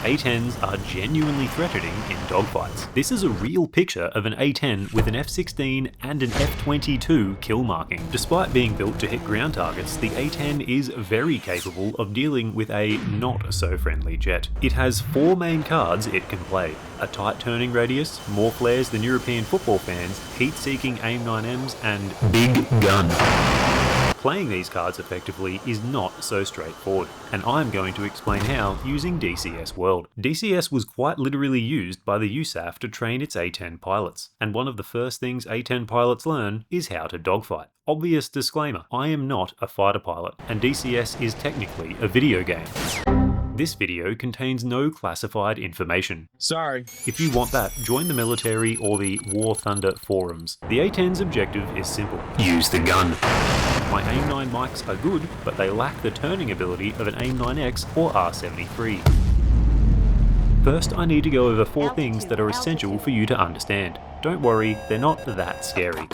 A-10s are genuinely threatening in dogfights. This is a real picture of an A-10 with an F-16 and an F-22 kill marking. Despite being built to hit ground targets, the A-10 is very capable of dealing with a not-so-friendly jet. It has 4 main cards it can play: a tight turning radius, more flares than European football fans, heat-seeking AIM-9Ms, and big gun. Playing these cards effectively is not so straightforward, and I'm going to explain how using DCS World. DCS was quite literally used by the USAF to train its A-10 pilots, and one of the first things A-10 pilots learn is how to dogfight. Obvious disclaimer, I am not a fighter pilot, and DCS is technically a video game. This video contains no classified information. Sorry. If you want that, join the military or the War Thunder forums. The A-10's objective is simple: use the gun. My AIM-9 mics are good, but they lack the turning ability of an AIM-9X or R-73. First, I need to go over 4 things that are essential for you to understand. Don't worry, they're not that scary.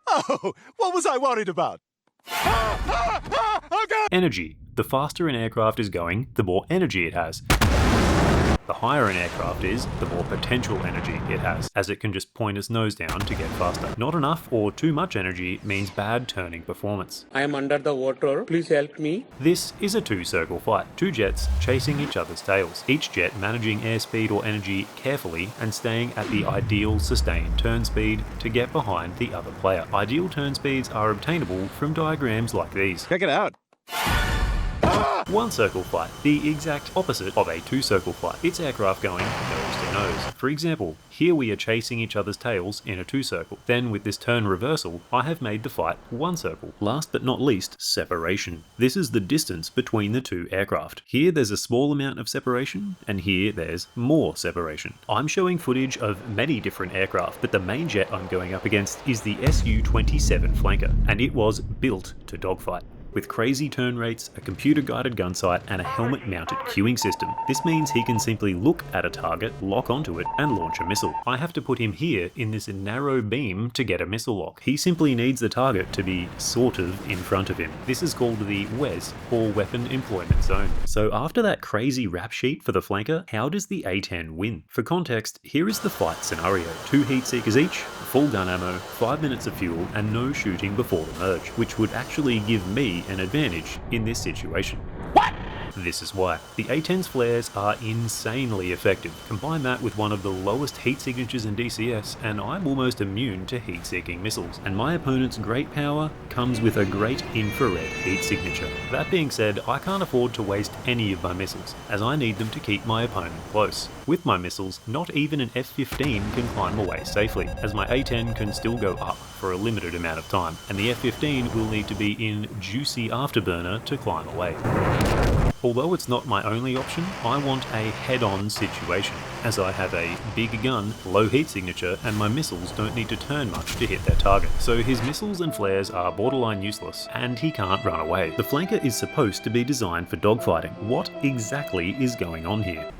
Oh, what was I worried about? Oh God! Energy. The faster an aircraft is going, the more energy it has. The higher an aircraft is, the more potential energy it has, as it can just point its nose down to get faster. Not enough or too much energy means bad turning performance. I am under the water, please help me. This is a 2-circle fight, 2 jets chasing each other's tails, each jet managing airspeed or energy carefully and staying at the ideal sustained turn speed to get behind the other player. Ideal turn speeds are obtainable from diagrams like these. Check it out. 1-circle fight, the exact opposite of a 2-circle fight. It's aircraft going nose to nose. For example, here we are chasing each other's tails in a 2-circle. Then with this turn reversal, I have made the fight 1-circle. Last but not least, separation. This is the distance between the 2 aircraft. Here there's a small amount of separation, and here there's more separation. I'm showing footage of many different aircraft, but the main jet I'm going up against is the Su-27 flanker, and it was built to dogfight. With crazy turn rates, a computer-guided gun sight, and a helmet-mounted queuing system. This means he can simply look at a target, lock onto it, and launch a missile. I have to put him here in this narrow beam to get a missile lock. He simply needs the target to be sort of in front of him. This is called the WEZ, or Weapon Employment Zone. So after that crazy rap sheet for the flanker, how does the A-10 win? For context, here is the fight scenario. 2 heat seekers each, full gun ammo, 5 minutes of fuel, and no shooting before the merge, which would actually give me an advantage in this situation. What? This is why. The A-10's flares are insanely effective. Combine that with one of the lowest heat signatures in DCS, and I'm almost immune to heat-seeking missiles. And my opponent's great power comes with a great infrared heat signature. That being said, I can't afford to waste any of my missiles, as I need them to keep my opponent close. With my missiles, not even an F-15 can climb away safely, as my A-10 can still go up for a limited amount of time, and the F-15 will need to be in juicy afterburner to climb away. Although it's not my only option, I want a head-on situation, as I have a big gun, low heat signature, and my missiles don't need to turn much to hit their target. So his missiles and flares are borderline useless, and he can't run away. The flanker is supposed to be designed for dogfighting. What exactly is going on here?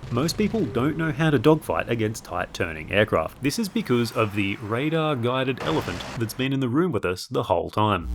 Most people don't know how to dogfight against tight-turning aircraft. This is because of the radar-guided elephant that's been in the room with us the whole time.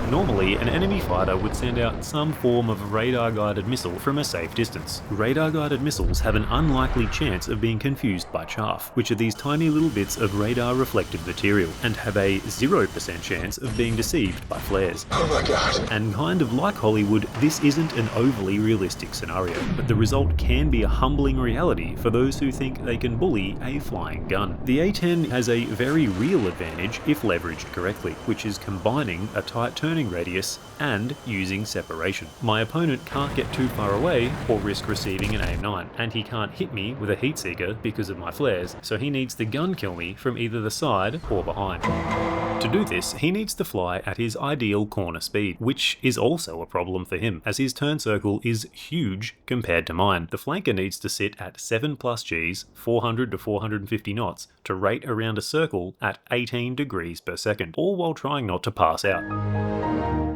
Normally, an enemy fighter would send out some form of radar-guided missile from a safe distance. Radar-guided missiles have an unlikely chance of being confused by chaff, which are these tiny little bits of radar-reflective material, and have a 0% chance of being deceived by flares. Oh my God. And kind of like Hollywood, this isn't an overly realistic scenario, but the result can be a humbling reality for those who think they can bully a flying gun. The A-10 has a very real advantage if leveraged correctly, which is combining a tight turning radius and using separation. My opponent can't get too far away or risk receiving an AIM-9, and he can't hit me with a heat seeker because of my flares, so he needs to gun kill me from either the side or behind. To do this, he needs to fly at his ideal corner speed, which is also a problem for him, as his turn circle is huge compared to mine. The flanker needs to sit at 7+ Gs, 400 to 450 knots, to rate around a circle at 18 degrees per second, all while trying not to pass out.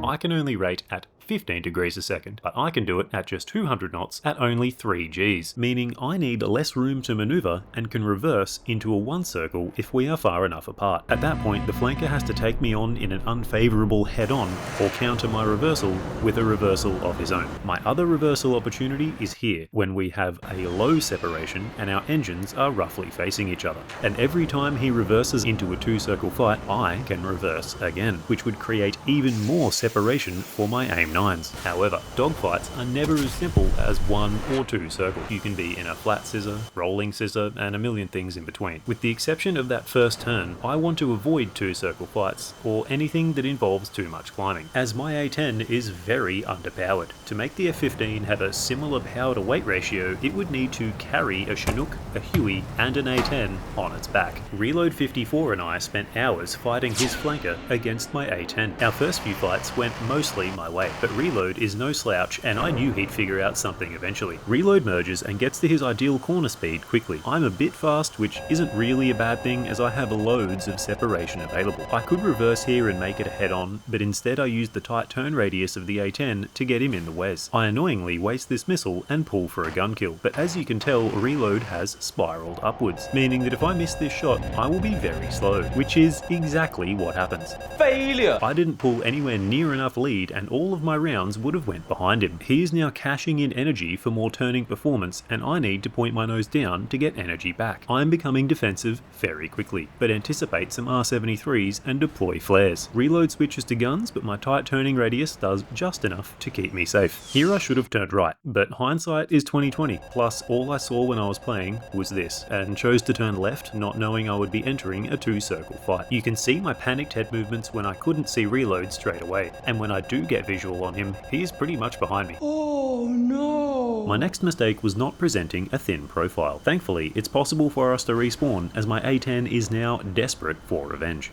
I can only rate at 15 degrees a second, but I can do it at just 200 knots at only 3 Gs, meaning I need less room to maneuver and can reverse into a one circle if we are far enough apart. At that point, the flanker has to take me on in an unfavourable head-on or counter my reversal with a reversal of his own. My other reversal opportunity is here, when we have a low separation and our engines are roughly facing each other. And every time he reverses into a two-circle fight, I can reverse again, which would create even more separation for my AIM-9s. However, dogfights are never as simple as one or two circles. You can be in a flat scissor, rolling scissor, and a million things in between. With the exception of that first turn, I want to avoid two-circle fights, or anything that involves too much climbing, as my A-10 is very underpowered. To make the F-15 have a similar power to weight ratio, it would need to carry a Chinook, a Huey, and an A-10 on its back. Reload 54 and I spent hours fighting his flanker against my A-10. Our first few fights went mostly my way, but Reload is no slouch and I knew he'd figure out something eventually. Reload merges and gets to his ideal corner speed quickly. I'm a bit fast, which isn't really a bad thing as I have loads of separation available. I could reverse here and make it a head-on, but instead I used the tight turn radius of the A-10 to get him in the Wes. I annoyingly waste this missile and pull for a gun kill, but as you can tell, Reload has spiraled upwards, meaning that if I miss this shot, I will be very slow, which is exactly what happens. Failure! I didn't pull anywhere near enough lead and all of my rounds would have went behind him. He is now cashing in energy for more turning performance and I need to point my nose down to get energy back. I am becoming defensive very quickly, but anticipate some R-73s and deploy flares. Reload switches to guns, but my tight turning radius does just enough to keep me safe. Here I should have turned right, but hindsight is 20/20. Plus, all I saw when I was playing was this, and chose to turn left, not knowing I would be entering a two-circle fight. You can see my panicked head movements when I couldn't see Reload straight away, and when I do get visual on him, he is pretty much behind me. Oh no! My next mistake was not presenting a thin profile. Thankfully, it's possible for us to respawn, as my A-10 is now desperate for revenge.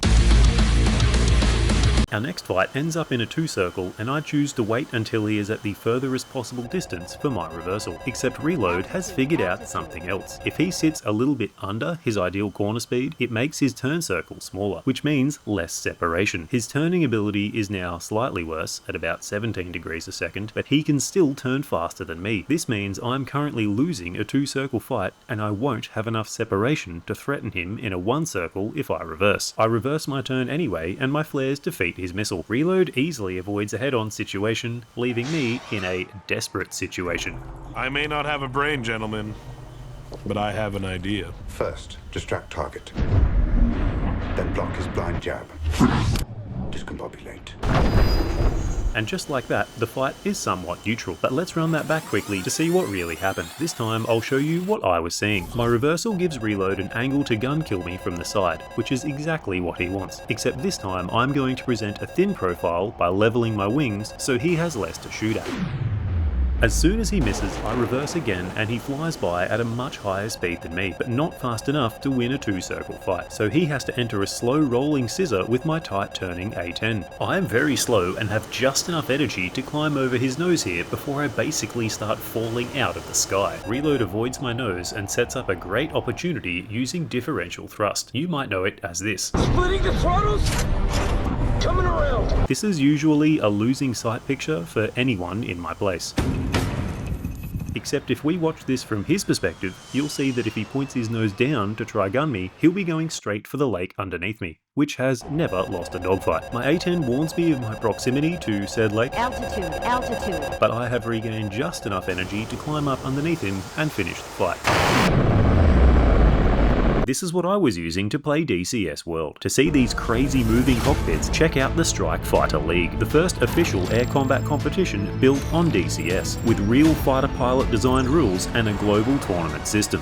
Our next fight ends up in a two-circle and I choose to wait until he is at the furthest possible distance for my reversal, except Reload has figured out something else. If he sits a little bit under his ideal corner speed, it makes his turn circle smaller, which means less separation. His turning ability is now slightly worse, at about 17 degrees a second, but he can still turn faster than me. This means I'm currently losing a two-circle fight and I won't have enough separation to threaten him in a one-circle if I reverse. I reverse my turn anyway and my flares defeat his missile. Reload easily avoids a head-on situation, leaving me in a desperate situation. I may not have a brain, gentlemen, but I have an idea. First, distract target. Then block his blind jab. Discombobulate. And just like that, the fight is somewhat neutral. But let's run that back quickly to see what really happened. This time I'll show you what I was seeing. My reversal gives Reload an angle to gun kill me from the side, which is exactly what he wants. Except this time I'm going to present a thin profile by leveling my wings so he has less to shoot at. As soon as he misses, I reverse again and he flies by at a much higher speed than me, but not fast enough to win a two-circle fight, so he has to enter a slow rolling scissor with my tight turning A-10. I am very slow and have just enough energy to climb over his nose here before I basically start falling out of the sky. Reload avoids my nose and sets up a great opportunity using differential thrust. You might know it as this. Splitting the throttles! Coming around! This is usually a losing sight picture for anyone in my place. Except if we watch this from his perspective, you'll see that if he points his nose down to try gun me, he'll be going straight for the lake underneath me, which has never lost a dogfight. My A-10 warns me of my proximity to said lake, altitude, but I have regained just enough energy to climb up underneath him and finish the fight. This is what I was using to play DCS World. To see these crazy moving cockpits, check out the Strike Fighter League, the first official air combat competition built on DCS, with real fighter pilot designed rules and a global tournament system.